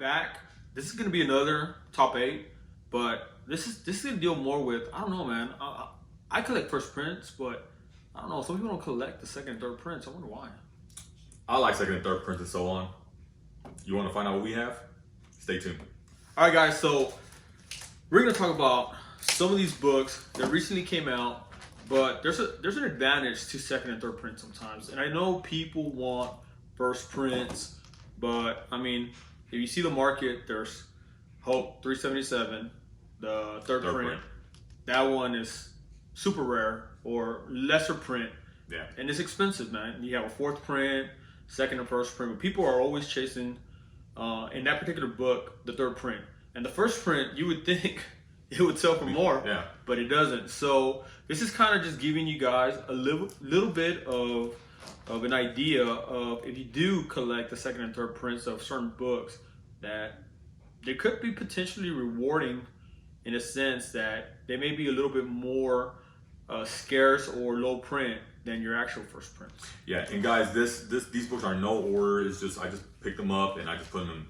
back. This is gonna be another top 8, but this is gonna deal more with, I don't know, man. I collect first prints, but I don't know. Some people don't collect the second and third prints. I wonder why. I like second and third prints and so on. You want to find out what we have? Stay tuned. All right, guys. So we're gonna talk about some of these books that recently came out, but there's an advantage to second and third print sometimes. And I know people want first prints, but I mean, if you see the market, there's Hope 377, the third print. That one is super rare or lesser print. Yeah. And it's expensive, man. You have a fourth print, second and first print, but people are always chasing, in that particular book, the third print. And the first print, you would think it would sell for more, yeah, but it doesn't. So this is kind of just giving you guys a little bit of an idea of, if you do collect the second and third prints of certain books, that they could be potentially rewarding in a sense that they may be a little bit more scarce or low print than your actual first prints. Yeah, and guys, these books are no order. It's just I just picked them up and I just put them,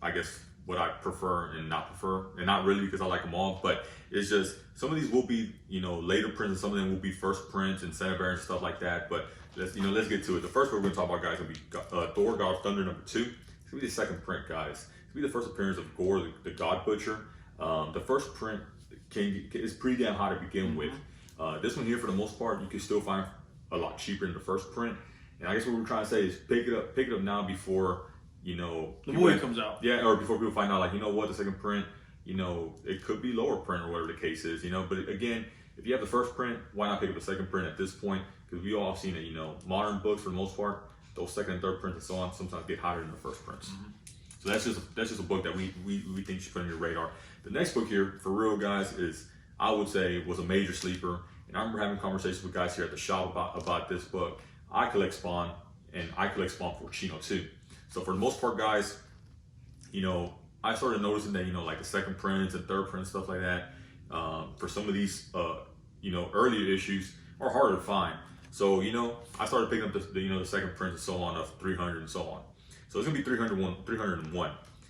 I guess what I prefer and not prefer, and not really because I like them all, but it's just some of these will be later prints and some of them will be first prints and Center and stuff like that. But let's get to it. The first book we're gonna talk about, guys, will be Thor: God of Thunder #2. It's gonna be the second print, guys. It's gonna be the first appearance of GORR, the God Butcher. The first print is pretty damn high to begin with. This one here, for the most part, you can still find a lot cheaper than the first print. And I guess what we're trying to say is pick it up now before the movie comes out. Yeah, or before people find out, like, what, the second print, it could be lower print or whatever the case is, But again, if you have the first print, why not pick up the second print at this point? Because we all have seen it, modern books for the most part, those second and third prints and so on sometimes get higher than the first prints. So that's just a book that we think you should put on your radar. The next book here, for real, guys, is, I would say, was a major sleeper. And I remember having conversations with guys here at the shop about this book. I collect Spawn, and I collect Spawn for Chino too. So for the most part, guys, I started noticing that, like the second prints and third prints, stuff like that, for some of these, earlier issues are harder to find. So, I started picking up the second prints and so on of 300 and so on. So it's gonna be 301.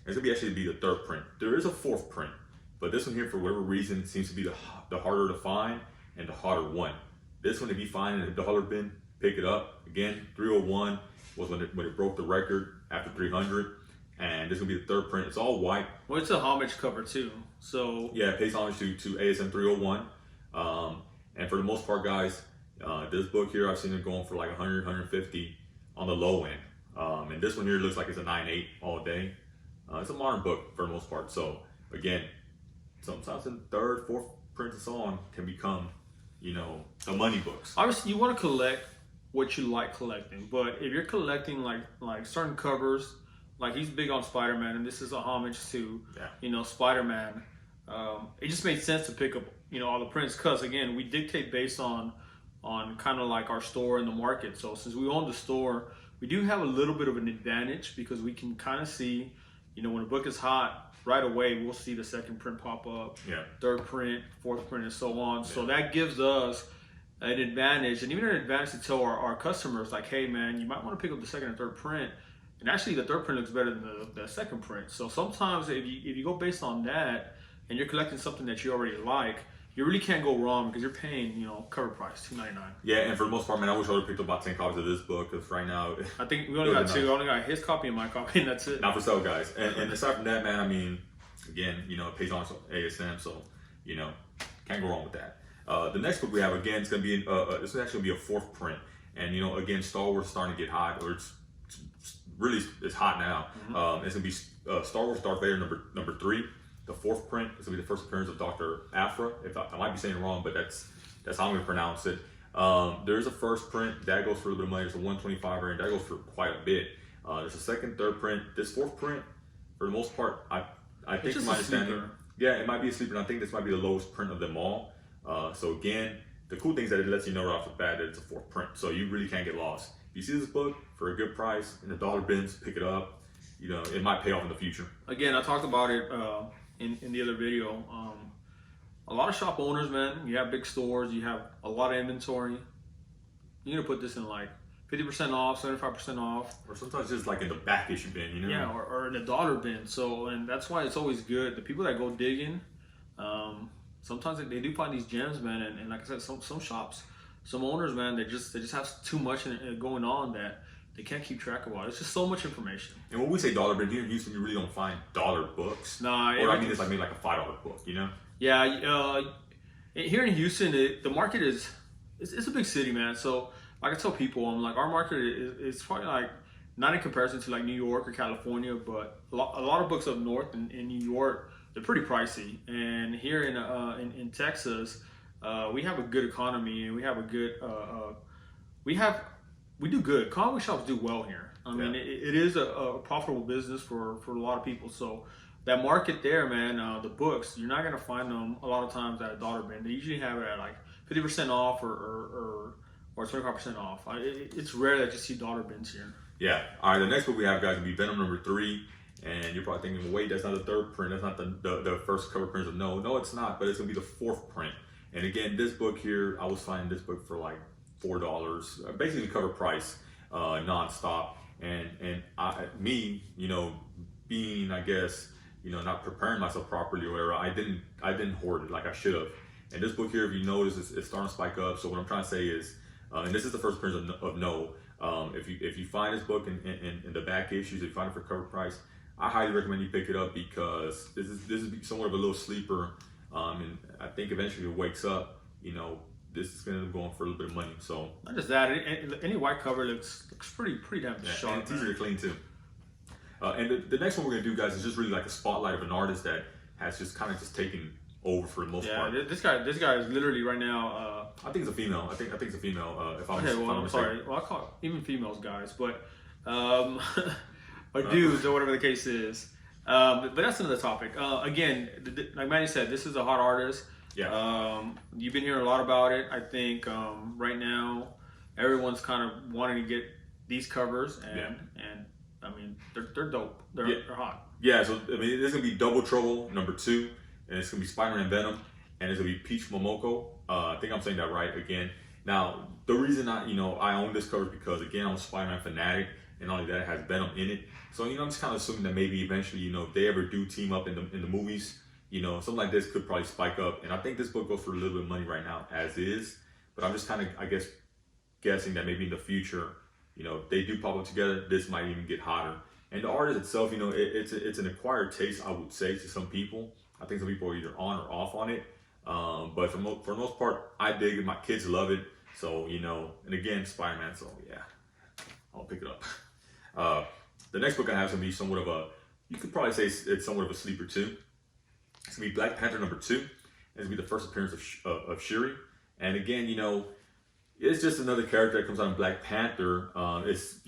It's gonna actually be the third print. There is a fourth print, but this one here, for whatever reason, seems to be the harder to find and the harder one. This one, if you find it in the dollar bin, pick it up. Again, 301 was when it broke the record after 300, and this will be the third print. It's all white. Well, it's a homage cover too, so yeah, it pays homage to ASM 301. And for the most part, guys, this book here, I've seen it going for like 100, 150 on the low end. And this one here looks like it's a 9.8 all day. It's a modern book for the most part. So again, sometimes in third, fourth prints and so on can become, the money books. Obviously, you want to collect what you like collecting, but if you're collecting like certain covers, like he's big on Spider-Man, and this is a homage to Spider-Man. It just made sense to pick up all the prints, because again, we dictate based on kind of like our store and the market. So since we own the store, we do have a little bit of an advantage, because we can kind of see, when a book is hot, right away we'll see the second print pop up, third print, fourth print, and so on. So that gives us an advantage, and even an advantage to tell our customers, like, hey man, you might want to pick up the second and third print, and actually the third print looks better than the second print. So sometimes if you go based on that, and you're collecting something that you already like, you really can't go wrong, because you're paying, cover price, $2.99. Yeah, and for the most part, man, I wish I would have picked up about 10 copies of this book, because right now, I think we only got 2. I only got his copy and my copy, and that's it. Not for sale, guys. And aside from that, man, I mean, again, it pays on ASM, so can't go wrong with that. The next book we have, again, it's gonna be this is actually gonna be a fourth print, and again, Star Wars is starting to get hot, or it's hot now. It's gonna be Star Wars Darth Vader number 3. The fourth print is gonna be the first appearance of Dr. Aphra. If I might be saying it wrong, but that's how I'm gonna pronounce it. There's a first print that goes for a little bit of money. There's a 125 range that goes for quite a bit. There's a second, third print. This fourth print, for the most part, I think, from my understanding, yeah, it might be a sleeper. And I think this might be the lowest print of them all. So again, the cool thing is that it lets you know right off the bat that it's a fourth print, so you really can't get lost. If you see this book for a good price in the dollar bins, pick it up. It might pay off in the future. Again, I talked about it in the other video. A lot of shop owners, man, you have big stores, you have a lot of inventory. You're gonna put this in like 50% off, 75% off. Or sometimes just like in the back issue bin, you know? Yeah, or in the dollar bin. So, and that's why it's always good. The people that go digging, sometimes they do find these gems, man. And like I said, some shops, some owners, man, they just have too much going on that they can't keep track of all. It's just so much information. And when we say dollar bin, here in Houston, you really don't find dollar books. Nah, or I mean, it's like maybe like a $5 book, you know? Yeah, here in Houston, the market it's a big city, man. So like I tell people, I'm like, our market is probably like not in comparison to like New York or California, but a lot of books up north in New York, they're pretty pricey. And here in Texas, we have a good economy and we have a good we do good. Comic book shops do well here. I mean, it is a profitable business for a lot of people. So that market there, man, the books, you're not gonna find them a lot of times at a dollar bin. They usually have it at like 50% off or 25% off. It's rare that you see dollar bins here. Yeah. All right. The next book we have, guys, will be Venom #3, and you're probably thinking, wait, that's not the third print. That's not the first cover print. No, it's not. But it's gonna be the fourth print. And again, this book here, I was finding this book for like $4, basically cover price, nonstop. And me, you know, being, I guess, you know, not preparing myself properly or whatever, I didn't hoard it like I should have. And this book here, if you notice, it's starting to spike up. So what I'm trying to say is, and this is the first print of No. If you find this book in the back issues, if you find it for cover price, I highly recommend you pick it up because this is somewhat of a little sleeper. And I think eventually it wakes up, you know, this is going to go on for a little bit of money. So not just that, any white cover looks pretty damn sharp. And it's easier to clean too. And the next one we're going to do, guys, is just really like a spotlight of an artist that has just kind of just taken over for the most part. Yeah, this guy is literally right now. I think it's a female. I think it's a female. If I'm sorry. Well, I call even females guys, but or dudes or whatever the case is. But that's another topic. Again, like Manny said, this is a hot artist. Yeah. You've been hearing a lot about it. I think right now everyone's kind of wanting to get these covers, and I mean they're dope. They're hot. Yeah. So I mean, this is gonna be Double Trouble #2, and it's gonna be Spider-Man Venom, and it's gonna be Peach Momoko. I think I'm saying that right again. Now, the reason I own this cover is because, again, I'm a Spider-Man fanatic, and not only that, it has Venom in it. So, I'm just kind of assuming that maybe eventually, if they ever do team up in the movies, something like this could probably spike up. And I think this book goes for a little bit of money right now, as is. But I'm just kind of, I guess, guessing that maybe in the future, if they do pop up together, this might even get hotter. And the artist itself, it's an acquired taste, I would say, to some people. I think some people are either on or off on it. But for the most part, I dig it. My kids love it. So, and again, Spider-Man, so yeah, I'll pick it up. The next book I have is going to be somewhat of you could probably say it's somewhat of a sleeper too. It's going to be Black Panther #2. It's going to be the first appearance of Shuri. And again, it's just another character that comes out in Black Panther. It's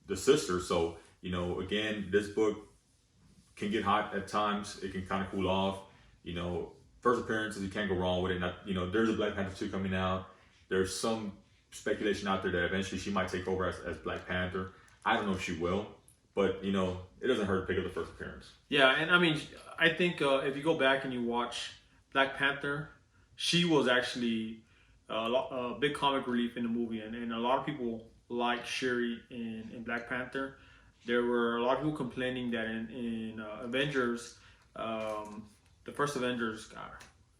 the sister. So, again, this book can get hot at times. It can kind of cool off. First appearances, you can't go wrong with it. Now, there's a Black Panther 2 coming out. There's some speculation out there that eventually she might take over as Black Panther. I don't know if she will, but it doesn't hurt to pick up the first appearance. Yeah, and I mean, I think if you go back and you watch Black Panther, she was actually a big comic relief in the movie, and a lot of people like Shuri in Black Panther. There were a lot of people complaining that in Avengers, the first Avengers, God,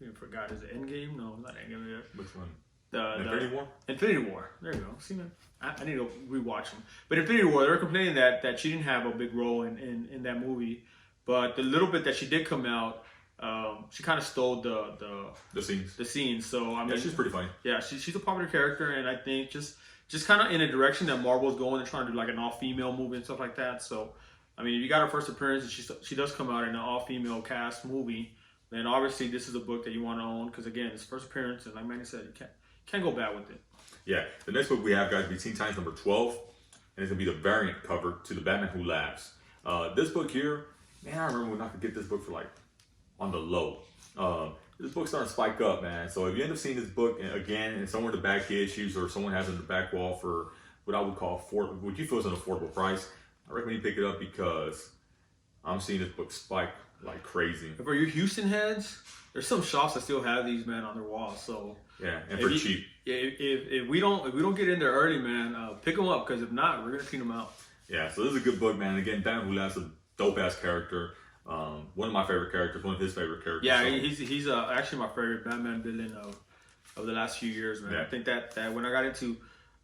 I forgot, is it Endgame? No, not Endgame yet. Which one? Infinity War? Infinity War. There you go. See, man, I need to rewatch them. But Infinity War, they were complaining that she didn't have a big role in that movie. But the little bit that she did come out, she kind of stole the scenes. The scenes. So I mean, she's pretty funny. Yeah, she's a popular character, and I think just kind of in a direction that Marvel's going. They're trying to do like an all-female movie and stuff like that. So I mean, if you got her first appearance and she does come out in an all-female cast movie, then obviously this is a book that you want to own because again, it's first appearance, and like Manny said, you can't go bad with it. Yeah, the next book we have, guys, will be Teen Titans #12, and it's gonna be the variant cover to the Batman Who Laughs. This book here, man, I remember when I could get this book for like on the low. This book's starting to spike up, man. So if you end up seeing this book again and somewhere in the back issues or someone has it in the back wall for what I would call what you feel is an affordable price, I recommend you pick it up because I'm seeing this book spike like crazy. For your Houston heads, there's some shops that still have these, man, on their walls. So yeah, and for cheap. If we don't get in there early, man, pick them up, because if not, we're gonna clean them out. Yeah, so this is a good book, man. Again, Batman Who Laughs is a dope ass character. One of my favorite characters, one of his favorite characters. Yeah, so. he's actually my favorite Batman villain of the last few years, man. Yeah. I think that when I got into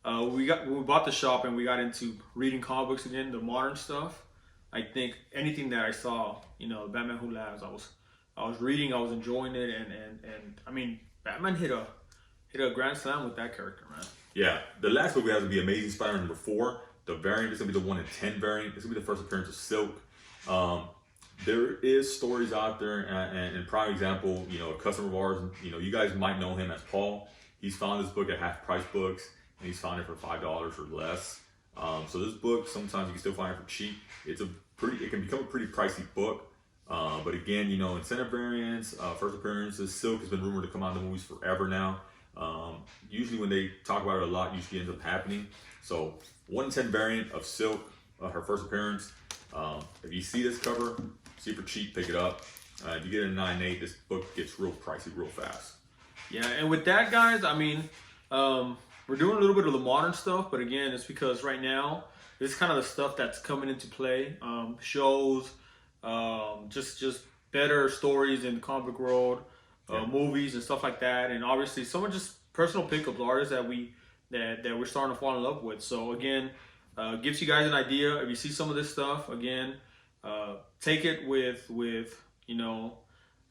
we bought the shop and we got into reading comic books again, the modern stuff. I think anything that I saw, Batman Who Laughs, I was reading, I was enjoying it, and I mean, Batman hit a grand slam with that character, man. Yeah, the last book we have to be Amazing Spider-Man number 4. The variant is gonna be the 1 in 10 variant. It's gonna be the first appearance of Silk. There is stories out there, and prime example, a customer of ours, you guys might know him as Paul. He's found this book at Half Price Books, and he's found it for $5 or less. So this book, sometimes you can still find it for cheap. It can become a pretty pricey book. But again, incentive variants, first appearances, Silk has been rumored to come out in the movies forever now. Usually when they talk about it a lot, usually ends up happening. So 1 in 10 variant of Silk, her first appearance. If you see this cover, see it for cheap, pick it up. If you get a 9.8, this book gets real pricey real fast. Yeah, and with that, guys, I mean, we're doing a little bit of the modern stuff, but again, it's because right now, this is kind of the stuff that's coming into play. Shows, just better stories in the comic book world, movies and stuff like that, and obviously some of just personal pickups, artists that we're starting to fall in love with. So again, gives you guys an idea. If you see some of this stuff, again, take it with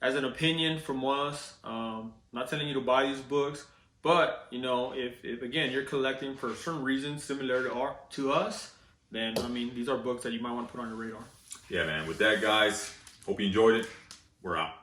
as an opinion from us. Not telling you to buy these books, but if again you're collecting for certain reasons similar to us, then I mean these are books that you might want to put on your radar. Yeah, man. With that, guys, hope you enjoyed it. We're out.